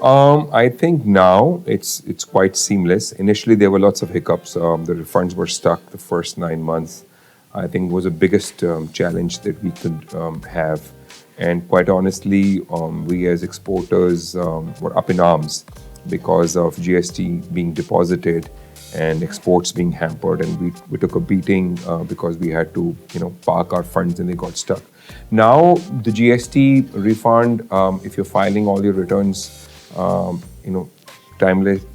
I think now it's quite seamless. Initially, there were lots of hiccups. The refunds were stuck the first 9 months. I think was the biggest challenge that we could have. And quite honestly, we as exporters were up in arms because of GST being deposited and exports being hampered, and we took a beating because we had to park our funds and they got stuck. Now the GST refund, if you're filing all your returns, timeless,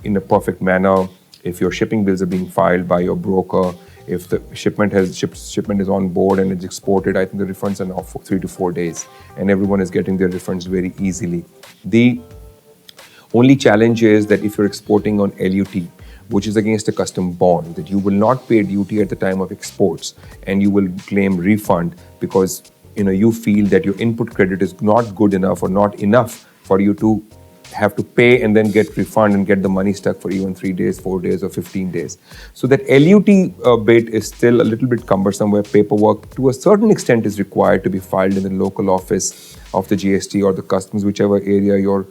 in a perfect manner, if your shipping bills are being filed by your broker, if the shipment is on board and it's exported, I think the refunds are now for 3 to 4 days, and everyone is getting their refunds very easily. The only challenge is that if you're exporting on LUT, which is against a custom bond, that you will not pay duty at the time of exports, and you will claim refund because you feel that your input credit is not good enough or not enough for you to have to pay and then get refund and get the money stuck for even 3 days, 4 days, or 15 days. So that LUT bit is still a little bit cumbersome, where paperwork to a certain extent is required to be filed in the local office of the GST or the customs, whichever area your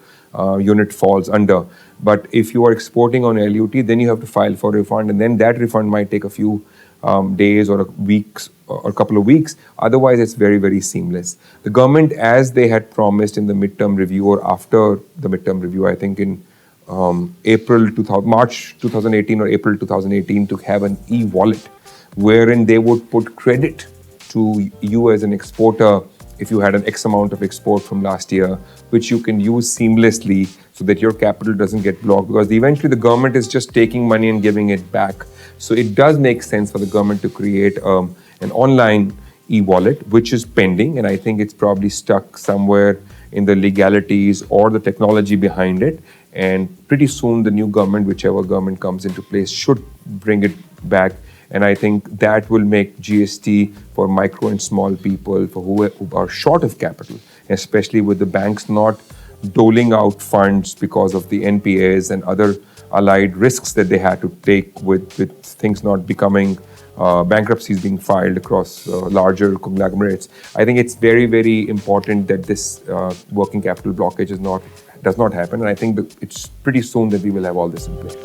unit falls under. But if you are exporting on LUT, then you have to file for refund, and then that refund might take a few days or weeks or a couple of weeks. Otherwise, it's very, very seamless. The government, as they had promised in the midterm review or after the midterm review, I think in March 2018 or April 2018, to have an e-wallet wherein they would put credit to you as an exporter if you had an X amount of export from last year, which you can use seamlessly so that your capital doesn't get blocked, because eventually the government is just taking money and giving it back. So it does make sense for the government to create an online e-wallet, which is pending, and I think it's probably stuck somewhere in the legalities or the technology behind it. And pretty soon the new government, whichever government comes into place, should bring it back. And I think that will make GST for micro and small people, for who are short of capital, especially with the banks not doling out funds because of the NPAs and other allied risks that they had to take with things not becoming bankruptcies being filed across larger conglomerates. I think it's very, very important that this working capital blockage does not happen. And I think that it's pretty soon that we will have all this in place.